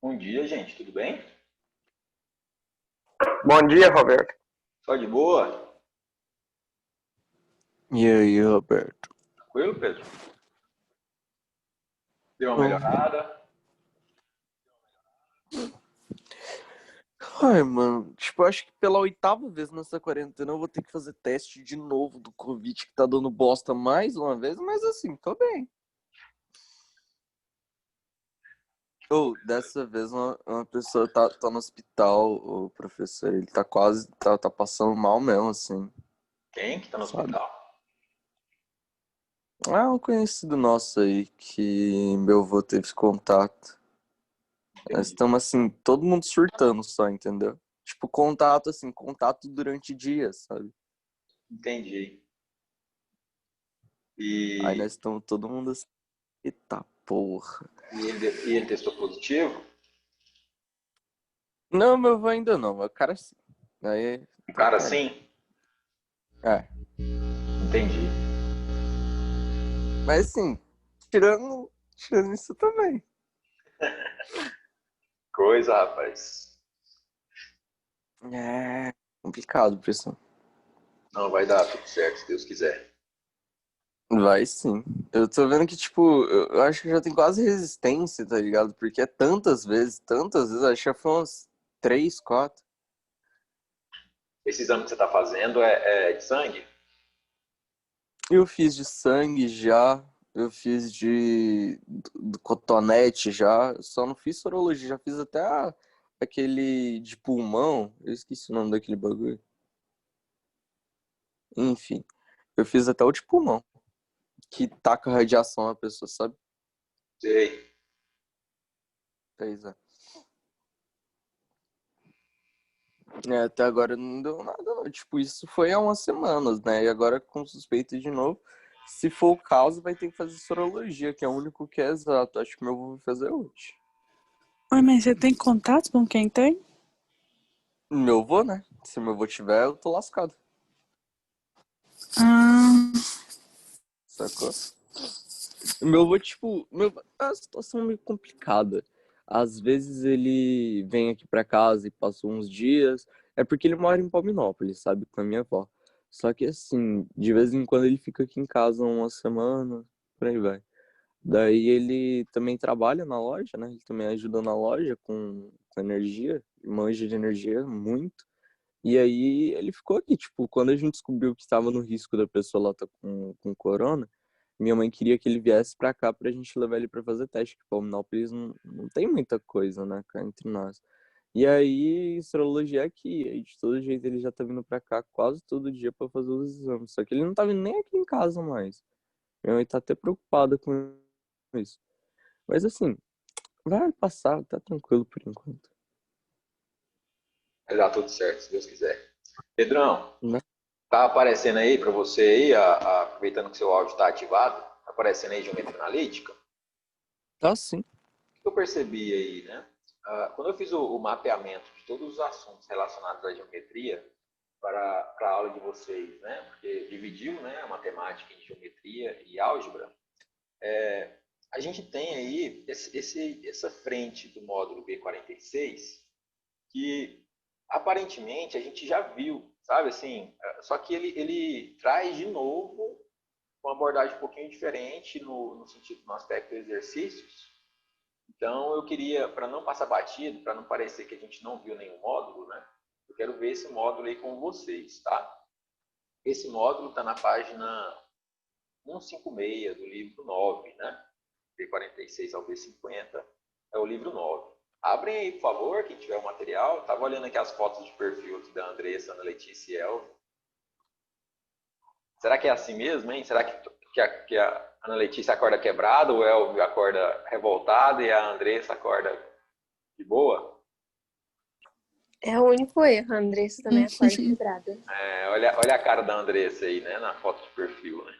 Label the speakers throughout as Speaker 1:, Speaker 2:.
Speaker 1: Bom dia, gente. Tudo bem?
Speaker 2: Bom dia, Roberto.
Speaker 1: Só de boa?
Speaker 2: E aí, Roberto?
Speaker 1: Tranquilo, Pedro? Deu uma
Speaker 2: Bom.
Speaker 1: melhorada?
Speaker 2: Ai, mano, tipo, acho que pela oitava vez nessa quarentena eu vou ter que fazer teste de novo do Covid que tá dando bosta mais uma vez, mas assim, tô bem. Ou, dessa vez uma pessoa tá no hospital, o professor, ele tá quase, tá passando mal mesmo, assim,
Speaker 1: Quem que tá no
Speaker 2: sabe?
Speaker 1: hospital?
Speaker 2: Ah, um conhecido nosso aí que meu avô teve contato. Nós
Speaker 1: Entendi.
Speaker 2: estamos assim, todo mundo surtando só, entendeu? Tipo, contato, assim, contato durante dias, sabe?
Speaker 1: Entendi.
Speaker 2: Aí
Speaker 1: E,
Speaker 2: nós estamos todo mundo assim, eita porra.
Speaker 1: e ele testou positivo?
Speaker 2: Não, meu avô ainda não, mas o cara sim. Aí,
Speaker 1: Um
Speaker 2: tá,
Speaker 1: cara
Speaker 2: tá aí.
Speaker 1: assim?
Speaker 2: É,
Speaker 1: Entendi.
Speaker 2: mas assim, tirando isso também.
Speaker 1: Coisa, rapaz.
Speaker 2: É complicado, pessoal.
Speaker 1: Não, vai dar tudo certo, se Deus quiser.
Speaker 2: Vai sim. Eu tô vendo que, tipo, eu acho que já tem quase resistência, tá ligado? Porque é tantas vezes, acho que já foi umas três, quatro.
Speaker 1: Esse exame que você tá fazendo é de sangue?
Speaker 2: Eu fiz de sangue já, eu fiz do cotonete já, só não fiz sorologia, já fiz até aquele de pulmão, eu esqueci o nome daquele bagulho. Enfim, eu fiz até o de pulmão, que taca radiação na pessoa, sabe?
Speaker 1: Sei.
Speaker 2: Pois é. É, até agora não deu nada, não. Tipo, isso foi há umas semanas, né? E agora com suspeita de novo. Se for o caso, vai ter que fazer sorologia, que é o único que é exato. Acho que meu avô vai fazer hoje.
Speaker 3: Oi, mas você tem contato com quem tem?
Speaker 2: Meu avô, né? Se meu avô tiver, eu tô lascado.
Speaker 3: Ah,
Speaker 2: Sacou? Meu avô, tipo, é uma situação meio complicada. Às vezes ele vem aqui pra casa e passa uns dias. É porque ele mora em Palminópolis, sabe? Com a minha avó. Só que assim, de vez em quando ele fica aqui em casa uma semana, por aí vai. Daí ele também trabalha na loja, né? Ele também ajuda na loja com energia, manja de energia muito. E aí ele ficou aqui, tipo, quando a gente descobriu que estava no risco da pessoa lá tá com corona, minha mãe queria que ele viesse pra cá pra gente levar ele pra fazer teste, porque Palminópolis não tem muita coisa, né, cá entre nós. E aí, sorologia é aqui, aí de todo jeito ele já tá vindo pra cá quase todo dia pra fazer os exames, só que ele não tá vindo nem aqui em casa mais. Minha mãe tá até preocupada com isso. Mas assim, vai passar, tá tranquilo por enquanto,
Speaker 1: Vai dar tudo certo, se Deus quiser. Pedrão,
Speaker 2: né?
Speaker 1: tá aparecendo aí pra você aí, aproveitando que seu áudio tá ativado, tá aparecendo aí geometria analítica?
Speaker 2: Tá sim.
Speaker 1: Que eu percebi aí, né? Quando eu fiz o mapeamento de todos os assuntos relacionados à geometria para a aula de vocês, né? Porque dividiu, né, a matemática em geometria e álgebra, a gente tem aí essa frente do módulo B46 que aparentemente a gente já viu, sabe assim? Só que ele traz de novo uma abordagem um pouquinho diferente no sentido, no aspecto exercícios. Então, eu queria, para não passar batido, para não parecer que a gente não viu nenhum módulo, né? Eu quero ver esse módulo aí com vocês, tá? Esse módulo está na página 156 do livro 9, né? B46 ao B50, é o livro 9. Abrem aí, por favor, quem tiver o material. Estava olhando aqui as fotos de perfil aqui da Andressa, Ana Letícia e Elvio. Será que é assim mesmo, hein? Será que a Ana Letícia acorda quebrada, o Elvio acorda revoltado e a Andressa acorda de boa?
Speaker 4: É o único erro, a Andressa também acorda quebrada.
Speaker 1: Olha a cara da Andressa aí, né? Na foto de perfil, né?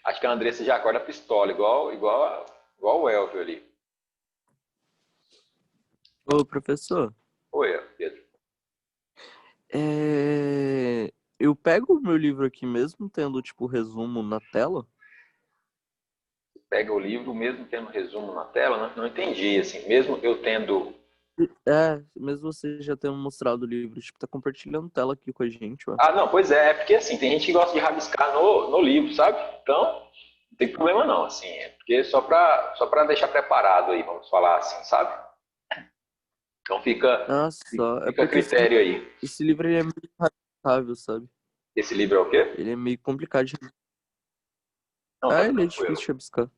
Speaker 1: Acho que a Andressa já acorda pistola, igual o Elvio ali.
Speaker 2: Ô, professor,
Speaker 1: Oi, Pedro.
Speaker 2: eu pego o meu livro aqui mesmo, tendo, tipo, resumo na tela?
Speaker 1: pega o livro, mesmo tendo resumo na tela, né? Não entendi, assim, mesmo eu tendo...
Speaker 2: Mesmo você já tendo mostrado o livro, tipo, tá compartilhando tela aqui com a gente, ó.
Speaker 1: Ah, não, pois é porque assim, tem gente que gosta de rabiscar no livro, sabe? Então, não tem problema não, assim, é porque só pra deixar preparado aí, vamos falar assim, sabe? Então
Speaker 2: Ah, só. É
Speaker 1: fica a
Speaker 2: porque
Speaker 1: critério aí.
Speaker 2: esse livro ele é meio rabiscável, sabe?
Speaker 1: Esse livro é o quê?
Speaker 2: Ele é meio complicado de...
Speaker 1: Não, tá
Speaker 2: Ah, ele é
Speaker 1: tranquilo.
Speaker 2: difícil de rabiscar.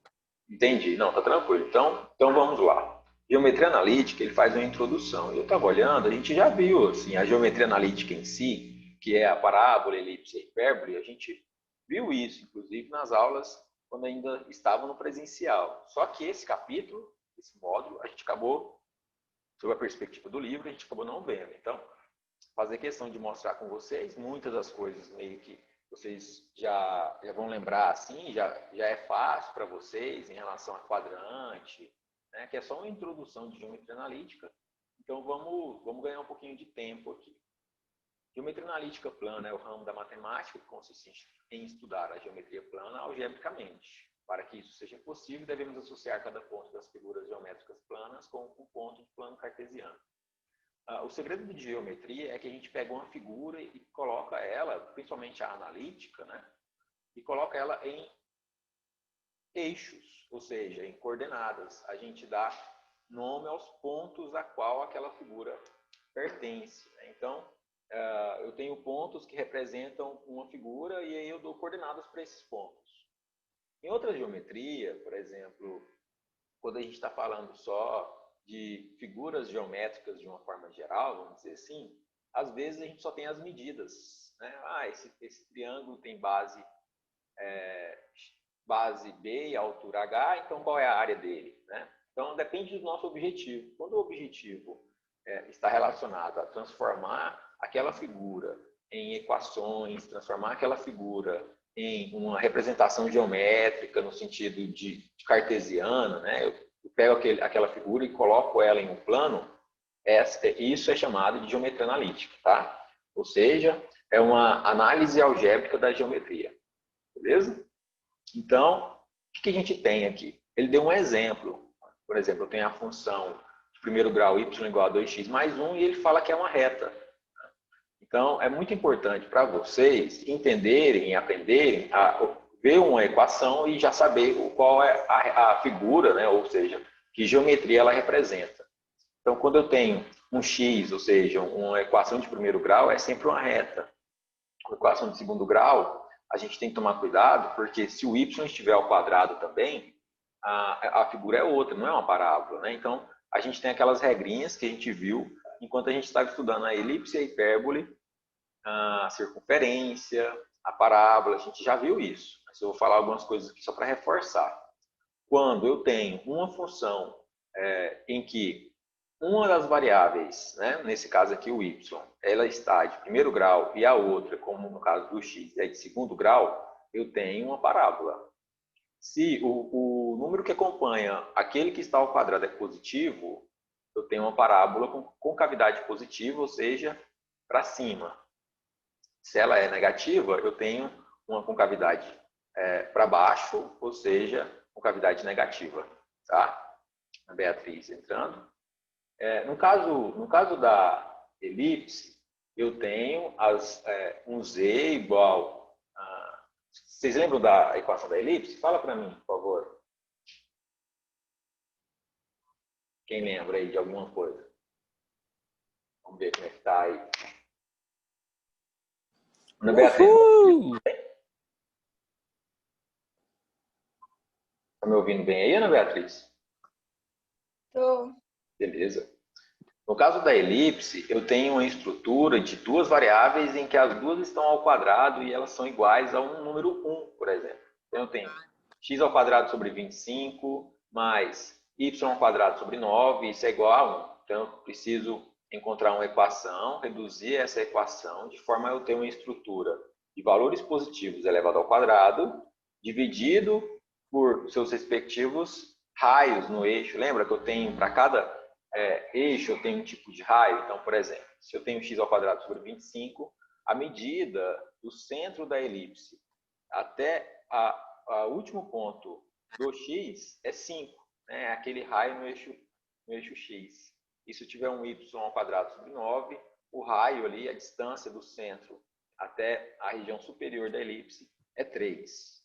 Speaker 1: Entendi, não, tá tranquilo. Então vamos lá. Geometria analítica, ele faz uma introdução. Eu estava olhando, a gente já viu assim, a geometria analítica em si, que é a parábola, elipse e hipérbole, a gente viu isso, inclusive, nas aulas quando ainda estava no presencial. Só que esse capítulo, esse módulo, a gente acabou, sob a perspectiva do livro, a gente acabou não vendo. Então, fazer questão de mostrar com vocês muitas das coisas meio que vocês já vão lembrar assim, já é fácil para vocês em relação a quadrante, né, que é só uma introdução de geometria analítica. Então vamos ganhar um pouquinho de tempo aqui. Geometria analítica plana é o ramo da matemática que consiste em estudar a geometria plana algebricamente. Para que isso seja possível, devemos associar cada ponto das figuras geométricas planas com um ponto de plano cartesiano. O segredo de geometria é que a gente pega uma figura e coloca ela, principalmente a analítica, né? E coloca ela em eixos, ou seja, em coordenadas. A gente dá nome aos pontos a qual aquela figura pertence, né? Então, eu tenho pontos que representam uma figura e aí eu dou coordenadas para esses pontos. Em outra geometria, por exemplo, quando a gente está falando só de figuras geométricas de uma forma geral, vamos dizer assim, às vezes a gente só tem as medidas, né? Esse triângulo tem base B e altura H, então qual é a área dele, né? Então depende do nosso objetivo. Quando o objetivo está relacionado a transformar aquela figura em equações, transformar aquela figura em uma representação geométrica no sentido de cartesiana, né? Eu pego aquela figura e coloco ela em um plano, isso é chamado de geometria analítica, tá? Ou seja, é uma análise algébrica da geometria, beleza? Então, o que a gente tem aqui? Ele deu um exemplo. Por exemplo, eu tenho a função de primeiro grau y igual a 2x mais 1 e ele fala que é uma reta. Então, é muito importante para vocês entenderem e aprenderem a ver uma equação e já saber qual é a figura, né? Ou seja, que geometria ela representa. Então, quando eu tenho um x, ou seja, uma equação de primeiro grau, é sempre uma reta. A equação de segundo grau, a gente tem que tomar cuidado, porque se o y estiver ao quadrado também, a figura é outra, não é uma parábola, né? Então, a gente tem aquelas regrinhas que a gente viu enquanto a gente estava estudando a elipse, a hipérbole, a circunferência, a parábola, a gente já viu isso. Mas eu vou falar algumas coisas aqui só para reforçar. Quando eu tenho uma função em que uma das variáveis, né, nesse caso aqui o y, ela está de primeiro grau e a outra, como no caso do x, é de segundo grau, eu tenho uma parábola. Se o número que acompanha aquele que está ao quadrado é positivo, eu tenho uma parábola com concavidade positiva, ou seja, para cima. Se ela é negativa, eu tenho uma concavidade para baixo, ou seja, concavidade negativa. Tá? A Beatriz entrando. No caso da elipse, eu tenho um z igual a... Vocês lembram da equação da elipse? Fala para mim, por favor. Quem lembra aí de alguma coisa? Vamos ver como é que está aí. Ana Beatriz, está me ouvindo bem aí, Ana Beatriz?
Speaker 4: Tô.
Speaker 1: Beleza. No caso da elipse, eu tenho uma estrutura de duas variáveis em que as duas estão ao quadrado e elas são iguais a um número 1, por exemplo. Então, eu tenho x ao quadrado sobre 25 mais y ao quadrado sobre 9, isso é igual a 1. Então, eu preciso encontrar uma equação, reduzir essa equação de forma a eu ter uma estrutura de valores positivos elevado ao quadrado, dividido por seus respectivos raios no eixo. Lembra que eu tenho para cada eixo eu tenho um tipo de raio? Então, por exemplo, se eu tenho x ao quadrado sobre 25, a medida do centro da elipse até o último ponto do x é 5, né? É aquele raio no eixo x. E se eu tiver um y ao quadrado sobre 9, o raio ali, a distância do centro até a região superior da elipse é 3.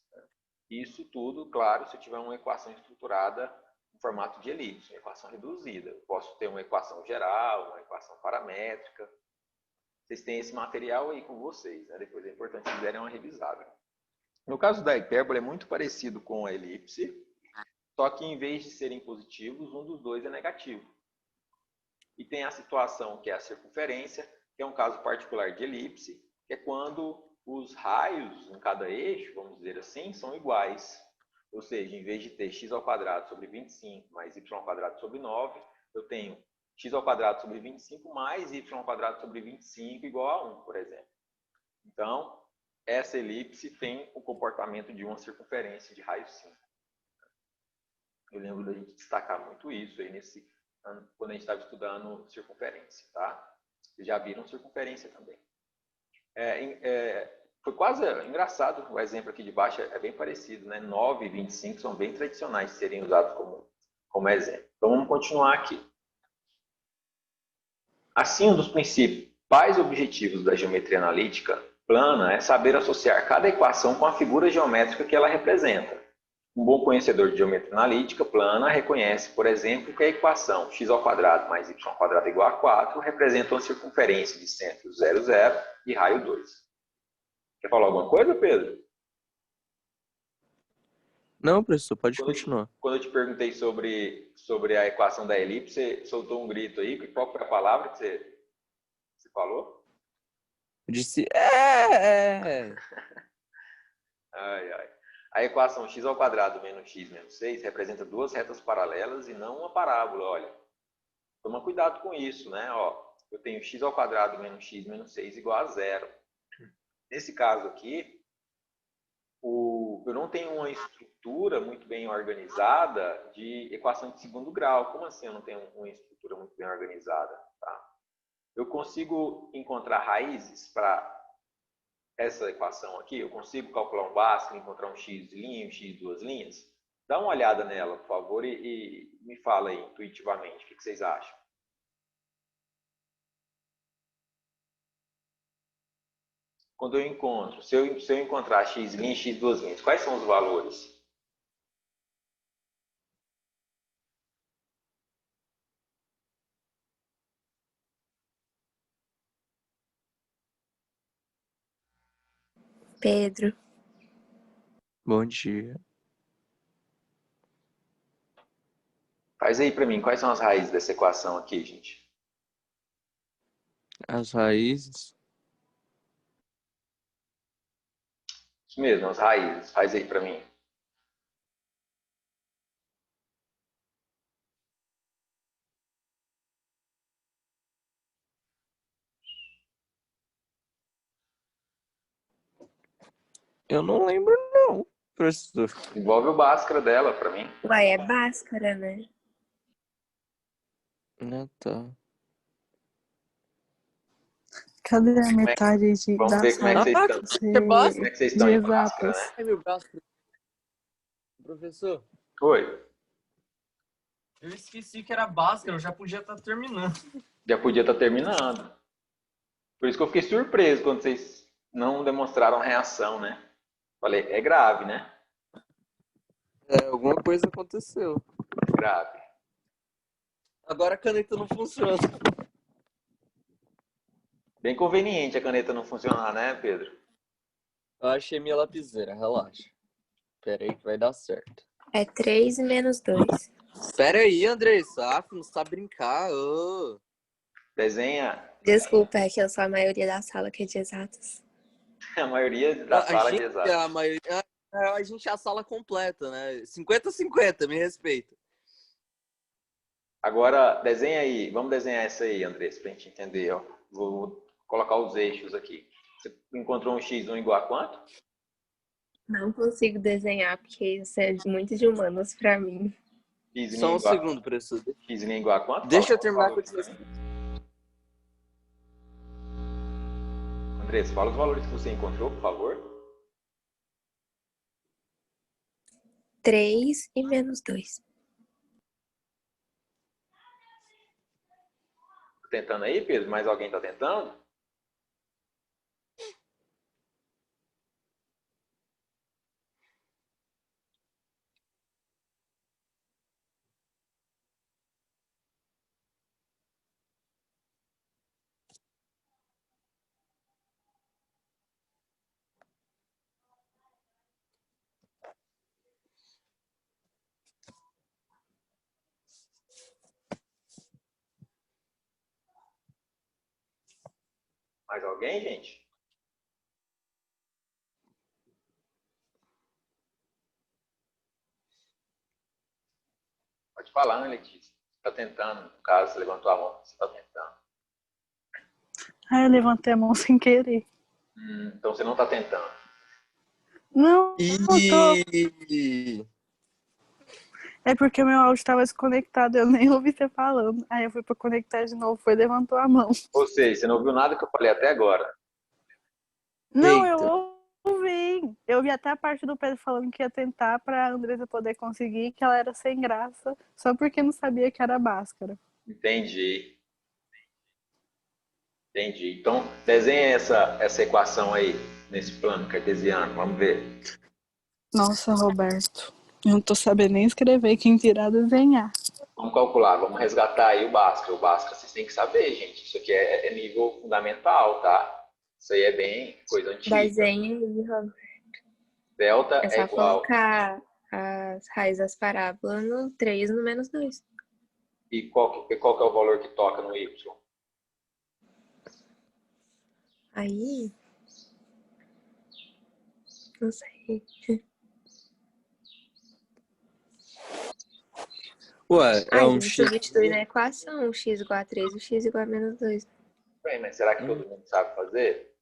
Speaker 1: Isso tudo, claro, se eu tiver uma equação estruturada em formato de elipse, uma equação reduzida. Eu posso ter uma equação geral, uma equação paramétrica. Vocês têm esse material aí com vocês, né? Depois é importante que derem uma revisada. No caso da hipérbole é muito parecido com a elipse, só que em vez de serem positivos, um dos dois é negativo. E tem a situação que é a circunferência, que é um caso particular de elipse, que é quando os raios em cada eixo, vamos dizer assim, são iguais. Ou seja, em vez de ter x ao quadrado sobre 25 mais y ao quadrado sobre 9, eu tenho x ao quadrado sobre 25 mais y ao quadrado sobre 25 igual a 1, por exemplo. Então, essa elipse tem o comportamento de uma circunferência de raio 5. Eu lembro da gente destacar muito isso aí quando a gente estava estudando circunferência, tá? Vocês já viram circunferência também. Foi quase engraçado, o exemplo aqui de baixo é bem parecido, né? 9 e 25 são bem tradicionais de serem usados como exemplo. Então, vamos continuar aqui. Assim, um dos principais objetivos da geometria analítica plana é saber associar cada equação com a figura geométrica que ela representa. Um bom conhecedor de geometria analítica plana reconhece, por exemplo, que a equação x² mais y² igual a 4 representa uma circunferência de centro 0, 0 e raio 2. Quer falar alguma coisa, Pedro?
Speaker 2: Não, professor, pode continuar.
Speaker 1: Quando eu te perguntei sobre a equação da elipse, você soltou um grito aí. Qual foi a palavra que você falou?
Speaker 2: Eu disse,
Speaker 1: Ai, ai. A equação x² menos x menos 6 representa duas retas paralelas e não uma parábola, olha. Toma cuidado com isso, né? Ó, eu tenho x² menos x menos 6 igual a 0. Nesse caso aqui, eu não tenho uma estrutura muito bem organizada de equação de segundo grau. Como assim eu não tenho uma estrutura muito bem organizada? Tá? Eu consigo encontrar raízes para essa equação aqui? Eu consigo calcular um Bhaskara, encontrar um x de linha e um x de duas linhas? Dá uma olhada nela, por favor, e me fala aí intuitivamente. O que vocês acham? Quando eu encontro, se eu encontrar x linha e x duas linhas, quais são os valores?
Speaker 4: Pedro.
Speaker 2: bom dia.
Speaker 1: Faz aí para mim, quais são as raízes dessa equação aqui, gente?
Speaker 2: As raízes.
Speaker 1: Isso mesmo, as raízes. Faz aí para mim.
Speaker 2: Eu não lembro, não, professor.
Speaker 1: Envolve o Bhaskara dela para mim.
Speaker 4: Uai, é Bhaskara, né?
Speaker 2: Ah, tá.
Speaker 3: Cadê a metade
Speaker 1: Vamos
Speaker 3: da
Speaker 1: ver como é que
Speaker 3: sala?
Speaker 1: vocês estão.
Speaker 3: Ser
Speaker 1: Como é que vocês estão
Speaker 3: de
Speaker 1: em Bhaskara,
Speaker 3: exatas.
Speaker 1: né?
Speaker 2: Ai, meu braço. Professor,
Speaker 1: Oi.
Speaker 2: eu esqueci que era Bhaskara, eu já podia estar terminando.
Speaker 1: Já podia estar terminando. Por isso que eu fiquei surpreso quando vocês não demonstraram reação, né? Falei, é grave, né?
Speaker 2: Alguma coisa aconteceu.
Speaker 1: É grave.
Speaker 2: Agora a caneta não funciona.
Speaker 1: Bem conveniente a caneta não funcionar, né, Pedro?
Speaker 2: Eu achei minha lapiseira, relaxa. Pera aí que vai dar certo.
Speaker 4: É 3 menos 2.
Speaker 2: Pera aí, Andressa. Não sabe brincar. Ô.
Speaker 1: Desenha
Speaker 4: Desculpa, é que eu sou a maioria da sala que é de exatas.
Speaker 1: a maioria da sala de exatas.
Speaker 2: A gente é a sala completa, né? 50-50, me respeita.
Speaker 1: Agora, desenha aí. Vamos desenhar essa aí, Andressa, pra gente entender. Ó. Vou colocar os eixos aqui. Você encontrou um x1 igual a quanto?
Speaker 4: Não consigo desenhar, porque isso é muito de humanos pra mim.
Speaker 2: Só um segundo, professor.
Speaker 1: X igual a quanto?
Speaker 2: Deixa eu terminar com isso.
Speaker 1: Andressa, fala os valores que você encontrou, por favor.
Speaker 4: 3 e menos 2.
Speaker 1: Tá tentando aí, Pedro? Mais alguém tá tentando? Mais alguém, gente? Pode falar, né, Letícia? Você tá tentando, no caso, você levantou a mão, você tá tentando.
Speaker 3: Ah, eu levantei a mão sem querer.
Speaker 1: Então você não tá tentando.
Speaker 3: Não, eu tô.
Speaker 2: E
Speaker 3: É porque o meu áudio estava desconectado, eu nem ouvi você falando. Aí eu fui pra conectar de novo, foi levantou a mão.
Speaker 1: Ou seja, você não ouviu nada que eu falei até agora.
Speaker 3: Não,
Speaker 2: eita,
Speaker 3: eu ouvi. Eu vi até a parte do Pedro falando que ia tentar pra Andresa poder conseguir, que ela era sem graça, só porque não sabia que era Bhaskara.
Speaker 1: Entendi. Entendi. Então, desenha essa equação aí, nesse plano cartesiano. Vamos ver.
Speaker 3: Nossa, Roberto, eu não tô sabendo nem escrever, quem dirá desenhar.
Speaker 1: Vamos calcular, vamos resgatar aí o Bhaskara. O Bhaskara vocês têm que saber, gente. Isso aqui é nível fundamental, tá? Isso aí é bem coisa antiga.
Speaker 4: Desenha aí, Rob.
Speaker 1: Delta
Speaker 4: É
Speaker 1: é
Speaker 4: só
Speaker 1: igual.
Speaker 4: colocar as raízes das parábolas no 3 no menos 2.
Speaker 1: E qual que é o valor que toca no Y?
Speaker 4: Aí, não sei.
Speaker 2: ué, é
Speaker 4: Aí a
Speaker 2: um
Speaker 4: gente
Speaker 2: X.
Speaker 4: substitui na equação o x igual a 3 e o x igual a menos 2.
Speaker 1: Bem, mas será que todo mundo sabe fazer?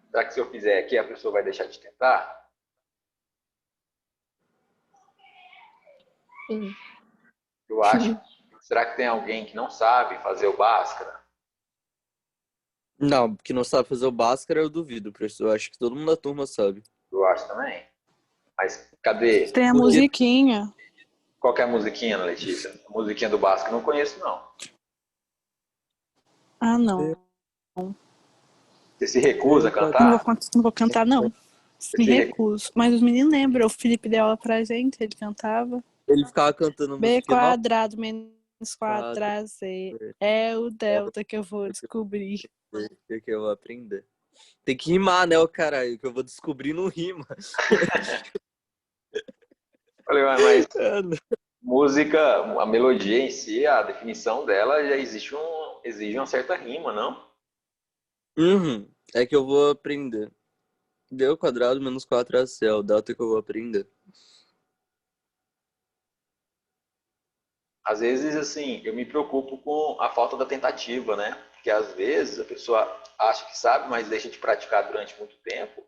Speaker 1: Será que se eu fizer aqui a pessoa vai deixar de tentar?
Speaker 4: Sim.
Speaker 1: Eu acho. Será que tem alguém que não sabe fazer o Bhaskara?
Speaker 2: Não, que não sabe fazer o Bhaskara, eu duvido, professor. Eu acho que todo mundo da turma sabe.
Speaker 1: Eu acho também. Mas cadê?
Speaker 3: Tem a
Speaker 2: Porque,
Speaker 3: musiquinha.
Speaker 1: Qual que é a musiquinha, Letícia? A musiquinha do Bhaskara eu não conheço, não.
Speaker 3: Ah, não.
Speaker 1: Você se recusa a
Speaker 3: Não
Speaker 1: cantar?
Speaker 3: vou, não vou cantar, não.
Speaker 1: Você
Speaker 3: Me
Speaker 1: se recusa.
Speaker 3: recuso. Mas os meninos lembram, o Felipe deu aula pra gente, ele cantava.
Speaker 2: ele ficava cantando a
Speaker 3: B
Speaker 2: musiquinha, nossa,
Speaker 3: quadrado menos
Speaker 2: 4,
Speaker 3: 4AC é o delta que eu vou descobrir.
Speaker 2: que eu vou aprender. Tem que rimar, né, o caralho, que eu vou descobrir não rima.
Speaker 1: Falei, mas
Speaker 2: É, não.
Speaker 1: música, a melodia em si, a definição dela já exige uma certa rima, não?
Speaker 2: Uhum, é que eu vou aprender. D ao quadrado menos 4AC é o delta que eu vou aprender.
Speaker 1: Às vezes, assim, eu me preocupo com a falta da tentativa, né? Porque às vezes a pessoa acha que sabe, mas deixa de praticar durante muito tempo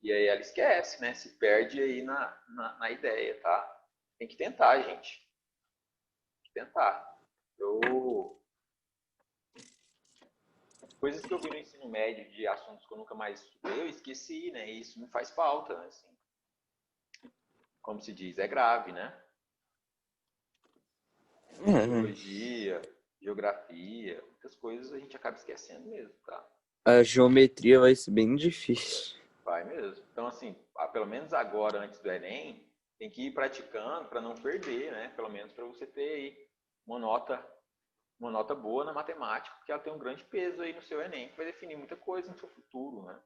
Speaker 1: e aí ela esquece, né? Se perde aí na ideia, tá? Tem que tentar, gente. Tem que tentar. Eu coisas que eu vi no ensino médio de assuntos que eu nunca mais estudei, eu esqueci, né? E isso me faz falta, né? Assim, como se diz, é grave, né? Biologia, geografia, muitas coisas a gente acaba esquecendo mesmo, tá?
Speaker 2: A geometria vai ser bem difícil.
Speaker 1: Vai mesmo. Então, assim, pelo menos agora, antes do Enem, tem que ir praticando para não perder, né? Pelo menos para você ter aí uma nota boa na matemática, porque ela tem um grande peso aí no seu Enem, que vai definir muita coisa no seu futuro, né?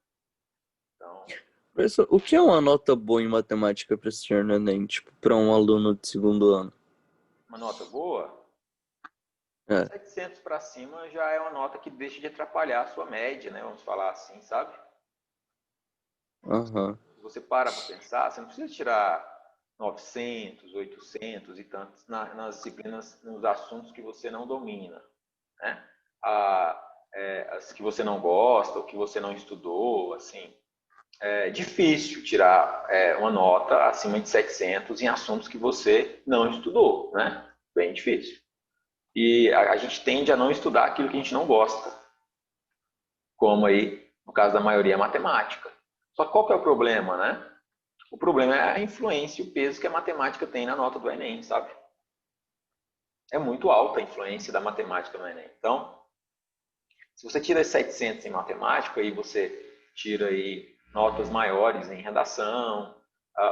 Speaker 1: Então,
Speaker 2: Professor, o que é uma nota boa em matemática para ser no Enem, tipo, para um aluno de segundo ano?
Speaker 1: uma nota boa,
Speaker 2: É.
Speaker 1: 700 para cima já é uma nota que deixa de atrapalhar a sua média, né? Vamos falar assim, sabe?
Speaker 2: Aham.
Speaker 1: Se você para pensar, você não precisa tirar 900, 800 e tantos nas disciplinas, nos assuntos que você não domina, né? As que você não gosta, ou que você não estudou, assim, é difícil tirar uma nota acima de 700 em assuntos que você não estudou, né? Bem difícil. E a gente tende a não estudar aquilo que a gente não gosta, como aí, no caso da maioria, matemática. Só que qual que é o problema, né? O problema é a influência e o peso que a matemática tem na nota do Enem, sabe? É muito alta a influência da matemática no Enem. Então, se você tira 700 em matemática e você tira aí notas maiores em redação,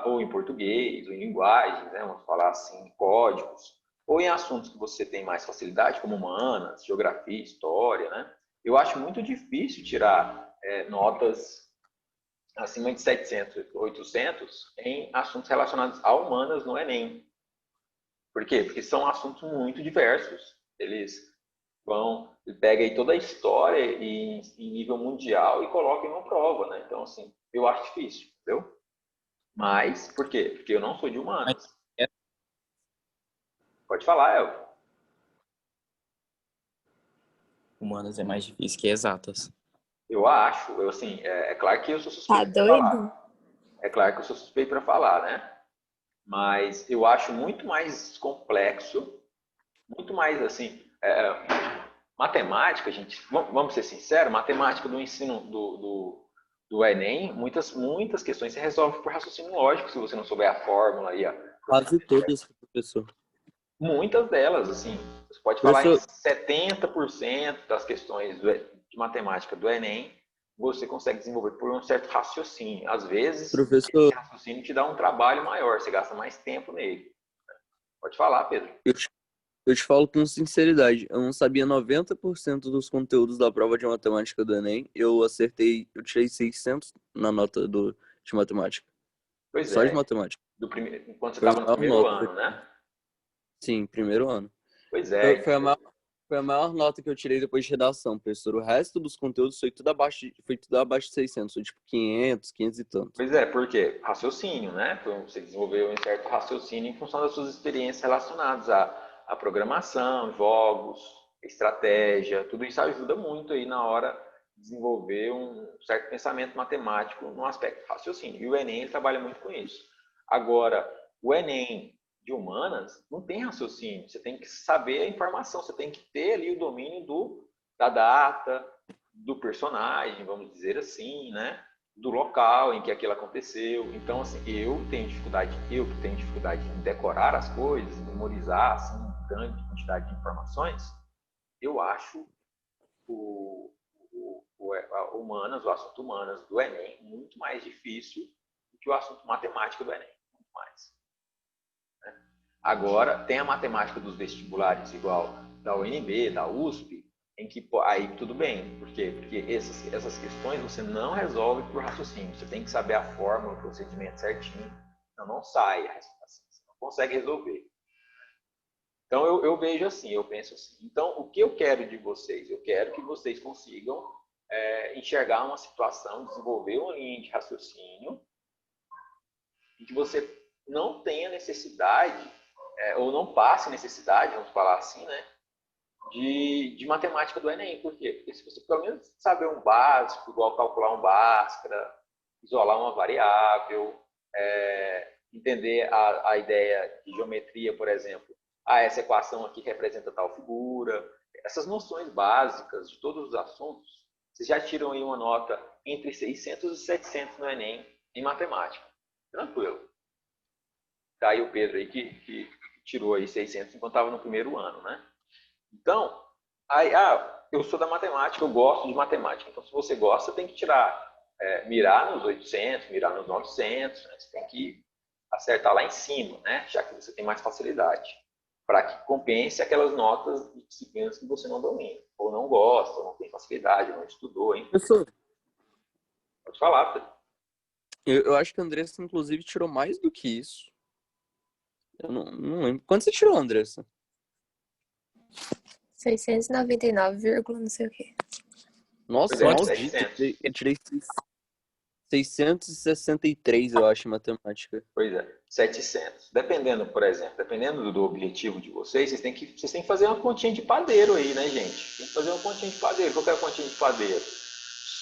Speaker 1: ou em português, ou em linguagens, né? Vamos falar assim, códigos, ou em assuntos que você tem mais facilidade, como humanas, geografia, história, né? Eu acho muito difícil tirar notas acima de 700, 800 em assuntos relacionados a humanas no Enem. Por quê? Porque são assuntos muito diversos. Eles pega aí toda a história em nível mundial e coloca em uma prova, né? Então, assim, eu acho difícil, entendeu? Mas, por quê? Porque eu não sou de
Speaker 5: Mas
Speaker 1: humanas. Pode falar, El.
Speaker 5: humanas é mais difícil que exatas.
Speaker 1: Eu acho, assim, é claro que eu sou
Speaker 4: Tá
Speaker 1: suspeito para
Speaker 4: doido?
Speaker 1: falar. É claro que eu sou suspeito para falar, né? Mas eu acho muito mais complexo, muito mais, assim, matemática, gente, vamos ser sinceros, matemática do ensino do Enem, muitas questões se resolvem por raciocínio lógico, se você não souber a fórmula e a...
Speaker 2: Quase todas, professor.
Speaker 1: Muitas delas, assim, você pode falar em
Speaker 2: Professor,
Speaker 1: 70% das questões de matemática do Enem, você consegue desenvolver por um certo raciocínio. Às vezes, esse
Speaker 2: professor,
Speaker 1: raciocínio te dá um trabalho maior, você gasta mais tempo nele. Pode falar, Pedro.
Speaker 2: eu te falo com sinceridade, eu não sabia 90% dos conteúdos da prova de matemática do Enem. Eu tirei 600 na nota de matemática.
Speaker 1: Pois
Speaker 2: Só de
Speaker 1: é,
Speaker 2: matemática.
Speaker 1: enquanto você
Speaker 2: Foi a
Speaker 1: estava no
Speaker 2: maior
Speaker 1: primeiro
Speaker 2: nota.
Speaker 1: ano, né?
Speaker 2: Sim, primeiro ano.
Speaker 1: Pois
Speaker 2: Foi,
Speaker 1: é,
Speaker 2: foi a maior nota que eu tirei depois de redação, professor. O resto dos conteúdos foi tudo abaixo de 600, foi tipo 500, 500 e tanto.
Speaker 1: pois é, por quê? Raciocínio, né? Então, você desenvolveu um certo raciocínio em função das suas experiências relacionadas à programação, jogos, estratégia, tudo isso ajuda muito aí na hora de desenvolver um certo pensamento matemático no aspecto raciocínio. E o Enem ele trabalha muito com isso. Agora, o Enem de humanas não tem raciocínio, você tem que saber a informação, você tem que ter ali o domínio da data, do personagem, vamos dizer assim, né? Do local em que aquilo aconteceu. Então, assim, eu que tenho dificuldade em decorar as coisas, memorizar assim, grande quantidade de informações, eu acho o assunto humanas do Enem muito mais difícil do que o assunto matemática do Enem, muito mais. Agora, tem a matemática dos vestibulares igual da UNB, da USP, em que aí tudo bem. Por quê? Porque essas questões você não resolve por raciocínio. Você tem que saber a fórmula, o procedimento certinho. Não sai. Assim, você não consegue resolver. Então, eu vejo assim, eu penso assim. Então, o que eu quero de vocês? Eu quero que vocês consigam enxergar uma situação, desenvolver uma linha de raciocínio em que você não tenha necessidade ou não passe necessidade, vamos falar assim, né, de matemática do Enem. Por quê? Porque se você pelo menos saber um básico, igual calcular um Bhaskara, isolar uma variável, entender a ideia de geometria, por exemplo, essa equação aqui representa tal figura, essas noções básicas de todos os assuntos, vocês já tiram aí uma nota entre 600 e 700 no Enem em matemática. Tranquilo. Tá aí o Pedro aí que tirou aí 600 enquanto estava no primeiro ano, né? Então, eu sou da matemática, eu gosto de matemática. Então, se você gosta, você tem que mirar nos 800, mirar nos 900, né? Você tem que acertar lá em cima, né? Já que você tem mais facilidade, para que compense aquelas notas de disciplinas que você não domina, ou não gosta, ou não tem facilidade, ou não estudou, hein?
Speaker 2: Professor,
Speaker 1: Pode falar, Pedro.
Speaker 2: eu acho que a Andressa, inclusive, tirou mais do que isso. Eu não lembro. Quanto você tirou, Andressa?
Speaker 4: 699, não sei o quê.
Speaker 2: Nossa,
Speaker 1: Pois é,
Speaker 2: maldito.
Speaker 1: 700.
Speaker 2: Eu tirei 663, eu acho, em matemática.
Speaker 1: Pois é, 700. Dependendo, por exemplo, dependendo do objetivo de vocês, vocês têm que fazer uma continha de padeiro aí, né, gente? Tem que fazer uma continha de padeiro. Qual que é a continha de padeiro?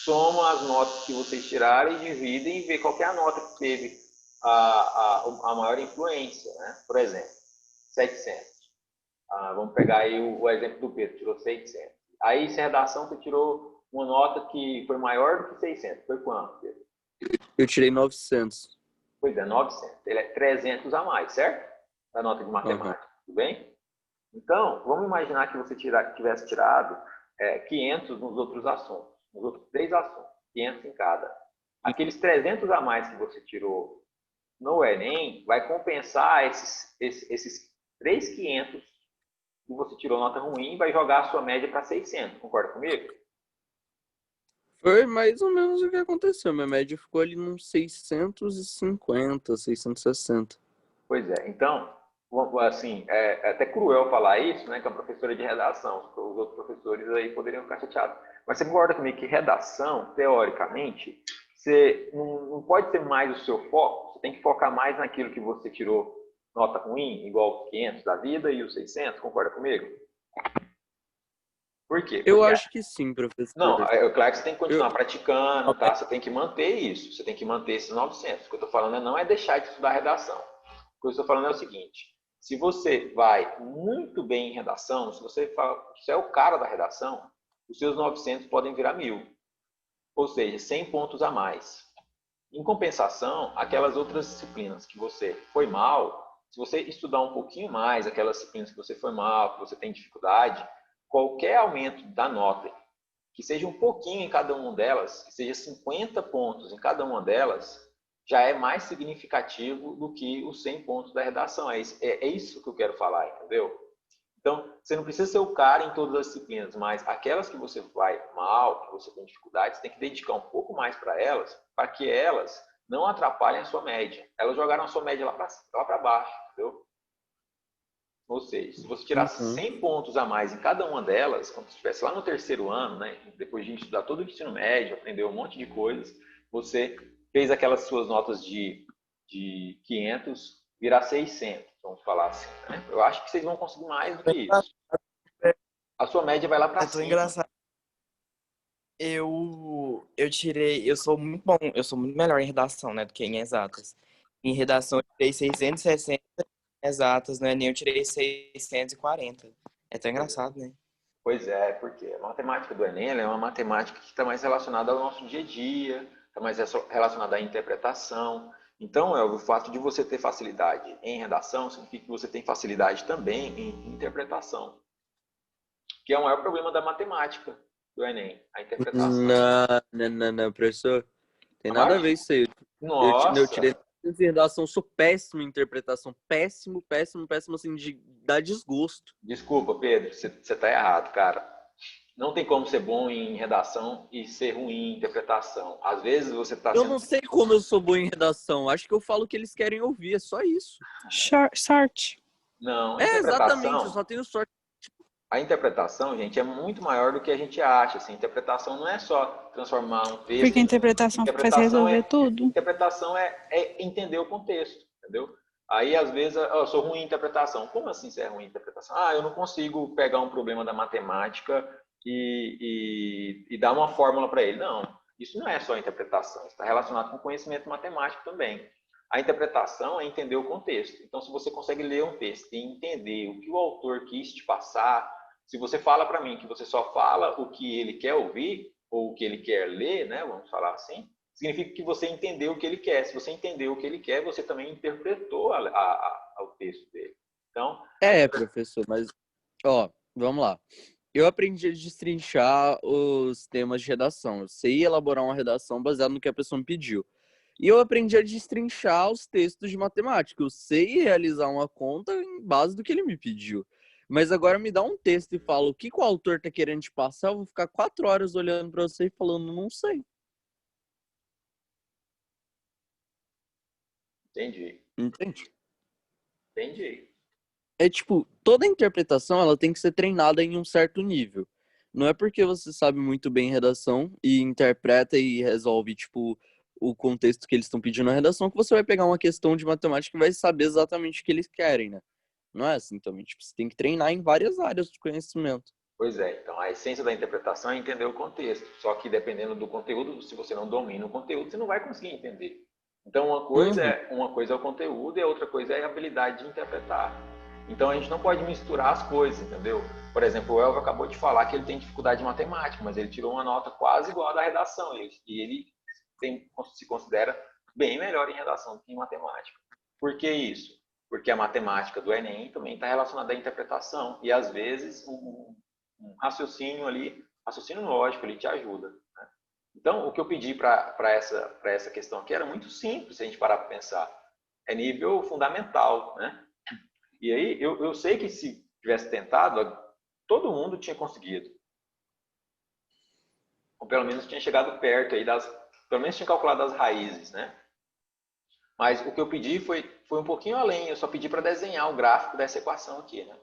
Speaker 1: Soma as notas que vocês tirarem e dividem e vê qual que é a nota que teve a maior influência, né? Por exemplo, 700. Vamos pegar aí o exemplo do Pedro, tirou 600. Aí, se a redação você tirou uma nota que foi maior do que 600, foi quanto, Pedro?
Speaker 2: Eu tirei 900.
Speaker 1: Pois é, 900. Ele é 300 a mais, certo? Da nota de matemática, tudo bem? Então, vamos imaginar que você tivesse tirado 500 nos outros assuntos, nos outros 3 assuntos, 500 em cada. Aqueles 300 a mais que você tirou no Enem vai compensar esses 3.500 que você tirou nota ruim e vai jogar a sua média para 600. Concorda comigo?
Speaker 2: Foi mais ou menos o que aconteceu. Minha média ficou ali nos 650, 660.
Speaker 1: Pois é. Então, assim, é até cruel falar isso, né? Que é uma professora de redação. Os outros professores aí poderiam ficar chateados. Mas você concorda comigo que redação, teoricamente, você não pode ser mais o seu foco. Você tem que focar mais naquilo que você tirou nota ruim, igual os 500 da vida e os 600. Concorda comigo? Por quê?
Speaker 2: Eu
Speaker 1: Porque
Speaker 2: acho que sim, professor.
Speaker 1: não, é claro que você tem que continuar praticando, tá? Você tem que manter isso. Você tem que manter esses 900. O que eu estou falando não é deixar de estudar redação. O que eu estou falando é o seguinte. Se você vai muito bem em redação, se você é o cara da redação, os seus 900 podem virar 1.000. Ou seja, 100 pontos a mais. Em compensação, aquelas outras disciplinas que você foi mal, se você estudar um pouquinho mais aquelas disciplinas que você foi mal, que você tem dificuldade, qualquer aumento da nota, que seja um pouquinho em cada uma delas, que seja 50 pontos em cada uma delas, já é mais significativo do que os 100 pontos da redação. É isso que eu quero falar, entendeu? Então, você não precisa ser o cara em todas as disciplinas, mas aquelas que você vai mal, que você tem dificuldade, você tem que dedicar um pouco mais para elas, para que elas não atrapalhem a sua média. Elas jogaram a sua média lá para baixo, entendeu? Ou seja, se você tirasse 100 pontos a mais em cada uma delas, quando você estivesse lá no terceiro ano, né, depois de estudar todo o ensino médio, aprender um monte de coisas, você fez aquelas suas notas de 500 virar 600, vamos falar assim. Né? Eu acho que vocês vão conseguir mais do que isso. A sua média vai lá para cima.
Speaker 5: Engraçado. Eu sou muito bom, eu sou muito melhor em redação, né, do que em exatas. Em redação eu tirei 660, em exatas no Enem eu tirei 640. É tão engraçado, né?
Speaker 1: Pois é, porque a matemática do Enem é uma matemática que está mais relacionada ao nosso dia a dia, está mais relacionada à interpretação. Então, o fato de você ter facilidade em redação significa que você tem facilidade também em interpretação, que é o maior problema da matemática do Enem, a interpretação.
Speaker 2: Não, professor. Tem nada a ver isso aí.
Speaker 1: Nossa!
Speaker 2: Eu tirei em redação, sou péssimo em interpretação. Péssimo, assim, de dar desgosto.
Speaker 1: Desculpa, Pedro, você está errado, cara. Não tem como ser bom em redação e ser ruim em interpretação. Às vezes você está
Speaker 2: Eu não sei como eu sou bom em redação. Acho que eu falo o que eles querem ouvir, é só isso.
Speaker 3: Sorte.
Speaker 1: Não,
Speaker 2: exatamente, eu só tenho sorte.
Speaker 1: A interpretação, gente, é muito maior do que a gente acha. Assim, interpretação não é só transformar um texto.
Speaker 3: Porque a interpretação faz resolver tudo.
Speaker 1: Interpretação é entender o contexto, entendeu? Aí, às vezes, eu sou ruim em interpretação. Como assim você é ruim em interpretação? Eu não consigo pegar um problema da matemática e dar uma fórmula para ele. Não, isso não é só interpretação. Está relacionado com conhecimento matemático também. A interpretação é entender o contexto. Então, se você consegue ler um texto e entender o que o autor quis te passar, se você fala para mim que você só fala o que ele quer ouvir, ou o que ele quer ler, né, vamos falar assim, significa que você entendeu o que ele quer. Se você entendeu o que ele quer, você também interpretou o texto dele. Então,
Speaker 2: professor, mas, vamos lá. Eu aprendi a destrinchar os temas de redação. Eu sei elaborar uma redação baseada no que a pessoa me pediu. E eu aprendi a destrinchar os textos de matemática. Eu sei realizar uma conta em base do que ele me pediu. Mas agora me dá um texto e fala o que o autor está querendo te passar, eu vou ficar 4 horas olhando para você e falando, não sei.
Speaker 1: Entendi.
Speaker 2: Entende?
Speaker 1: Entendi.
Speaker 2: É tipo, toda interpretação ela tem que ser treinada em um certo nível. Não é porque você sabe muito bem redação e interpreta e resolve, tipo, o contexto que eles estão pedindo na redação que você vai pegar uma questão de matemática e vai saber exatamente o que eles querem, né? Não é assim também. Tipo, você tem que treinar em várias áreas de conhecimento.
Speaker 1: Pois é. Então, a essência da interpretação é entender o contexto. Só que, dependendo do conteúdo, se você não domina o conteúdo, você não vai conseguir entender. Então, uma coisa é o conteúdo e a outra coisa é a habilidade de interpretar. Então, a gente não pode misturar as coisas, entendeu? Por exemplo, o Elvio acabou de falar que ele tem dificuldade em matemática, mas ele tirou uma nota quase igual à da redação. E ele se considera bem melhor em redação do que em matemática. Por que isso? Porque a matemática do Enem também está relacionada à interpretação e, às vezes, um raciocínio ali, raciocínio lógico ali te ajuda, né? Então, o que eu pedi para essa questão aqui era muito simples, se a gente parar para pensar. É nível fundamental, né? E aí, eu sei que se tivesse tentado, todo mundo tinha conseguido. Ou pelo menos tinha chegado perto aí pelo menos tinha calculado as raízes, né? Mas o que eu pedi foi um pouquinho além, eu só pedi para desenhar o gráfico dessa equação aqui, né?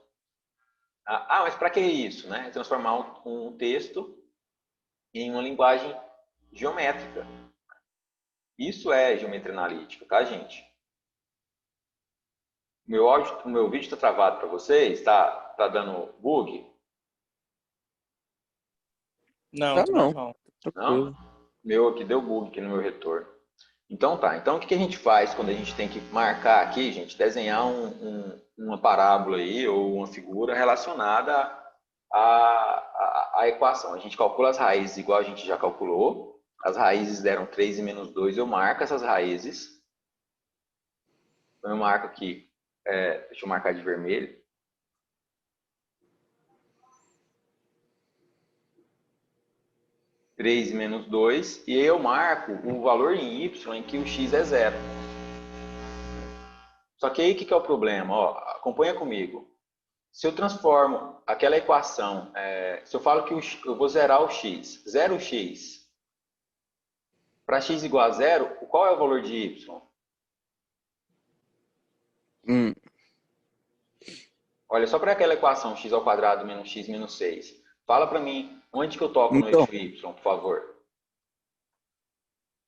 Speaker 1: Mas para que isso, né? Transformar um texto em uma linguagem geométrica. Isso é geometria analítica, tá, gente? O meu vídeo está travado para vocês? Tá dando bug?
Speaker 5: Não, tá
Speaker 2: Não,
Speaker 5: normal.
Speaker 2: tranquilo.
Speaker 1: Não? Meu aqui deu bug aqui no meu retorno. Então tá. Então o que a gente faz quando a gente tem que marcar aqui, gente? Desenhar uma parábola aí ou uma figura relacionada à equação. A gente calcula as raízes igual a gente já calculou. As raízes deram 3 e menos 2. Eu marco essas raízes. Então eu marco aqui. Deixa eu marcar de vermelho. Três menos 2, e aí eu marco o valor em y em que o x é zero. Só que aí o que é o problema? Ó, acompanha comigo. Se eu transformo aquela equação, se eu falo que eu vou zerar o x, 0x, para x igual a zero, qual é o valor de y? Olha, só para aquela equação x ao quadrado menos x menos 6. Fala para mim, onde que eu toco no
Speaker 2: Então,
Speaker 1: eixo y, por favor?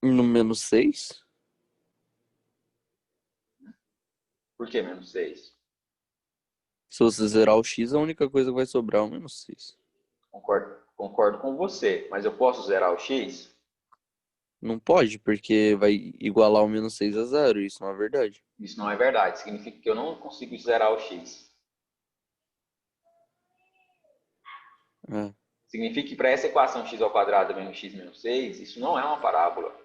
Speaker 2: no menos 6?
Speaker 1: Por que menos 6?
Speaker 2: Se você zerar o x, a única coisa que vai sobrar é o menos 6.
Speaker 1: Concordo com você, mas eu posso zerar o x?
Speaker 2: Não pode, porque vai igualar o menos 6 a zero. Isso não é verdade.
Speaker 1: Isso não é verdade. Significa que eu não consigo zerar o x.
Speaker 2: É.
Speaker 1: Significa que para essa equação x ao quadrado menos x menos 6, isso não é uma parábola.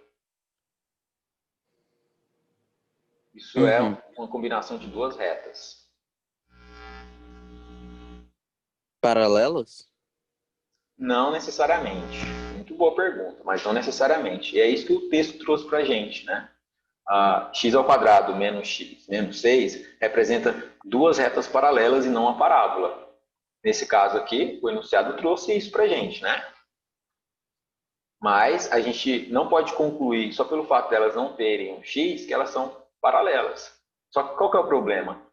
Speaker 1: Isso é uma combinação de duas retas.
Speaker 2: Paralelas?
Speaker 1: Não necessariamente. Muito boa pergunta, mas não necessariamente. E é isso que o texto trouxe para a gente, né? X ao quadrado menos x menos 6 representa duas retas paralelas e não uma parábola. Nesse caso aqui, o enunciado trouxe isso para a gente, né? Mas a gente não pode concluir, só pelo fato delas não terem um x, que elas são paralelas. Só que qual que é o problema?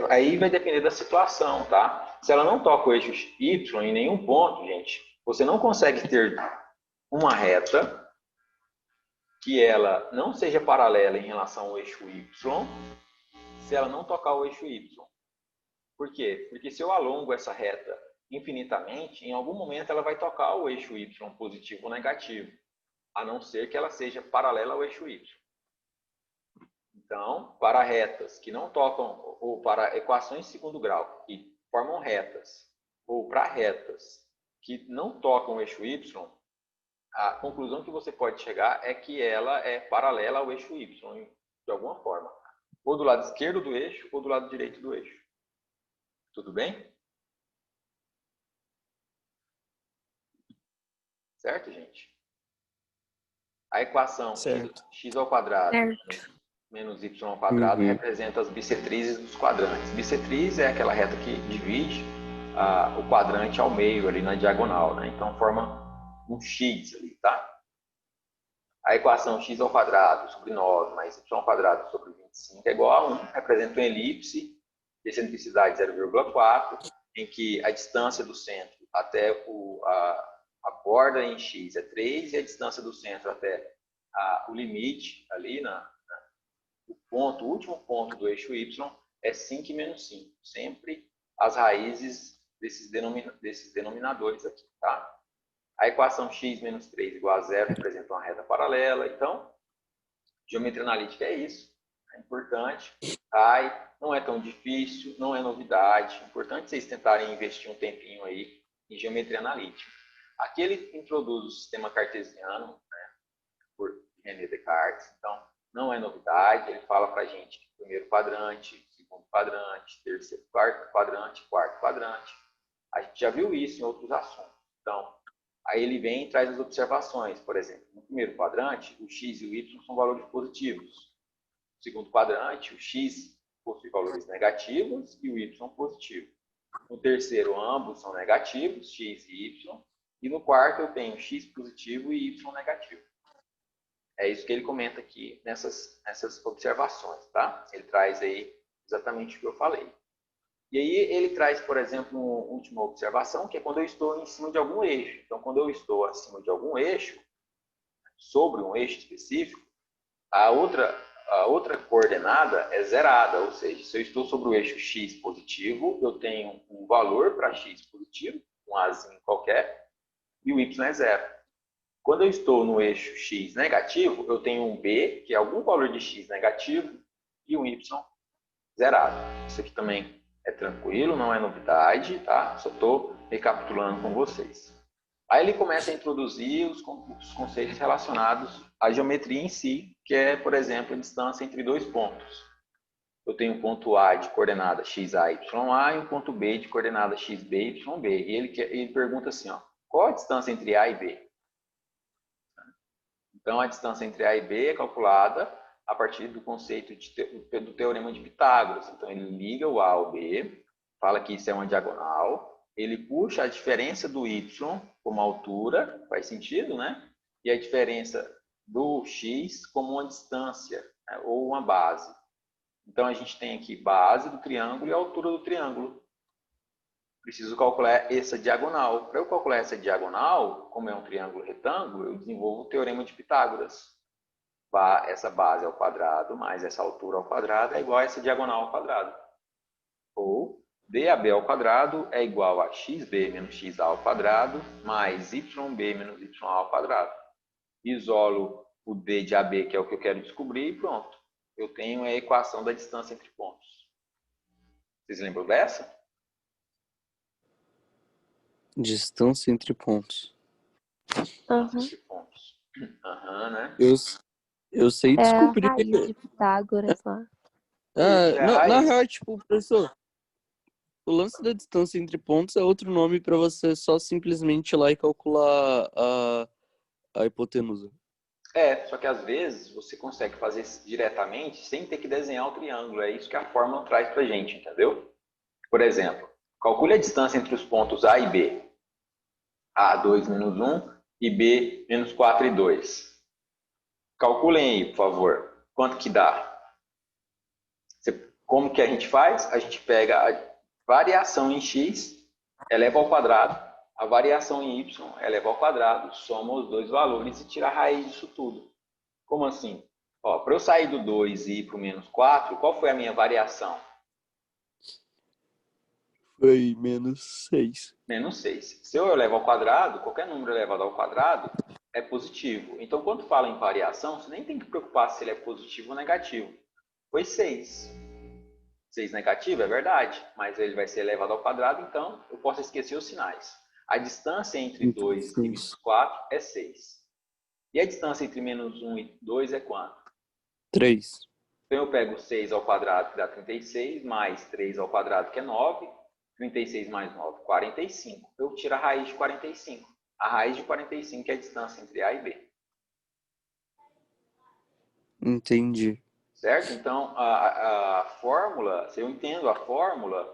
Speaker 1: Aí vai depender da situação, tá? Se ela não toca o eixo y em nenhum ponto, gente, você não consegue ter uma reta que ela não seja paralela em relação ao eixo y, se ela não tocar o eixo y. Por quê? Porque se eu alongo essa reta infinitamente, em algum momento ela vai tocar o eixo y, positivo ou negativo, a não ser que ela seja paralela ao eixo y. Então, para retas que não tocam, ou para equações de segundo grau que formam retas, ou para retas que não tocam o eixo y, a conclusão que você pode chegar é que ela é paralela ao eixo y, de alguma forma. Ou do lado esquerdo do eixo, ou do lado direito do eixo. Tudo bem? Certo, gente? A equação
Speaker 5: Certo.
Speaker 1: x ao quadrado
Speaker 4: Certo.
Speaker 1: menos y ao quadrado representa as bissetrizes dos quadrantes. Bissetriz é aquela reta que divide o quadrante ao meio, ali na diagonal, né? Então forma um x ali, tá? A equação x ao quadrado sobre 9 mais y ao quadrado sobre 25 é igual a 1, representa uma elipse de excentricidade 0,4, em que a distância do centro até a borda em x é 3 e a distância do centro até o limite ali o último ponto do eixo y é 5 e menos 5. Sempre as raízes desses denominadores aqui, tá? A equação x menos 3 igual a zero representa uma reta paralela. Então, geometria analítica é isso. É importante. Não é tão difícil, não é novidade. É importante vocês tentarem investir um tempinho aí em geometria analítica. Aqui ele introduz o sistema cartesiano, né? René Descartes. Então, não é novidade. Ele fala para a gente primeiro quadrante, segundo quadrante, terceiro, quarto quadrante. A gente já viu isso em outros assuntos. Então, aí ele vem e traz as observações. Por exemplo, no primeiro quadrante, o x e o y são valores positivos. No segundo quadrante, o x possui valores negativos e o y positivo. No terceiro, ambos são negativos, x e y. E no quarto, eu tenho x positivo e y negativo. É isso que ele comenta aqui nessas observações, tá? Ele traz aí exatamente o que eu falei. E aí ele traz, por exemplo, uma última observação, que é quando eu estou em cima de algum eixo. Então, quando eu estou acima de algum eixo, sobre um eixo específico, a outra coordenada é zerada, ou seja, se eu estou sobre o eixo x positivo, eu tenho um valor para x positivo, um azinho qualquer, e o y é zero. Quando eu estou no eixo x negativo, eu tenho um b, que é algum valor de x negativo, e um y zerado. Isso aqui também é tranquilo, não é novidade, tá? Só estou recapitulando com vocês. Aí ele começa a introduzir os conceitos relacionados à geometria em si, que é, por exemplo, a distância entre dois pontos. Eu tenho um ponto A de coordenada xa, y, e um ponto B de coordenada xb, yb. E ele pergunta assim, ó, qual a distância entre A e B? Então, a distância entre A e B é calculada a partir do conceito do teorema de Pitágoras. Então, ele liga o A ao B, fala que isso é uma diagonal, ele puxa a diferença do y como altura, faz sentido, né? E a diferença do x como uma distância, né? Ou uma base. Então, a gente tem aqui base do triângulo e a altura do triângulo. Preciso calcular essa diagonal. Para eu calcular essa diagonal, como é um triângulo retângulo, eu desenvolvo o teorema de Pitágoras. Essa base ao quadrado mais essa altura ao quadrado é igual a essa diagonal ao quadrado. Ou DAB ao quadrado é igual a XB menos XA ao quadrado mais YB menos YA ao quadrado. Isolo o D de AB, que é o que eu quero descobrir, e pronto. Eu tenho a equação da distância entre pontos. Vocês lembram dessa?
Speaker 2: Distância entre pontos.
Speaker 1: Entre pontos. Né?
Speaker 2: Eu sei
Speaker 4: É a
Speaker 2: descobrir.
Speaker 4: raiz de Pitágoras lá.
Speaker 2: Na real, tipo, professor, o lance da distância entre pontos é outro nome para você só simplesmente ir lá e calcular a hipotenusa.
Speaker 1: Só que às vezes você consegue fazer diretamente sem ter que desenhar o triângulo. É isso que a fórmula traz pra gente, entendeu? Por exemplo, calcule a distância entre os pontos A e B. A2 menos 1 e B menos 4 e 2. Calculem aí, por favor. Quanto que dá? Como que a gente faz? A gente pega a variação em x, eleva ao quadrado, a variação em y, eleva ao quadrado, soma os dois valores e tira a raiz disso tudo. Como assim? Para eu sair do 2 e ir para o menos 4, qual foi a minha variação?
Speaker 2: Foi menos 6.
Speaker 1: Menos 6. Se eu elevo ao quadrado, qualquer número elevado ao quadrado é positivo. Então, quando fala em variação, você nem tem que preocupar se ele é positivo ou negativo. Foi 6. 6 negativo é verdade, mas ele vai ser elevado ao quadrado, então eu posso esquecer os sinais. A distância entre 2 e menos 4 é 6. E a distância entre menos 1 e 2 é quanto?
Speaker 2: 3.
Speaker 1: Então eu pego 6 ao quadrado, que dá 36, mais 3 ao quadrado, que é 9. 36 mais 9, 45. Eu tiro a raiz de 45. A raiz de 45 é a distância entre A e B.
Speaker 2: Entendi.
Speaker 1: Certo? Então, a fórmula, se eu entendo a fórmula,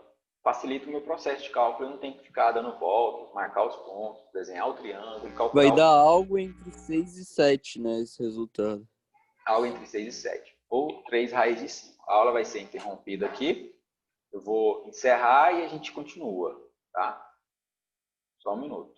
Speaker 1: facilita o meu processo de cálculo. Eu não tenho que ficar dando voltas, marcar os pontos, desenhar o triângulo, calcular.
Speaker 2: Vai dar algo entre 6 e 7, né, esse resultado.
Speaker 1: Algo entre 6 e 7. Ou 3 raiz de 5. A aula vai ser interrompida aqui. Eu vou encerrar e a gente continua, tá? Só um minuto.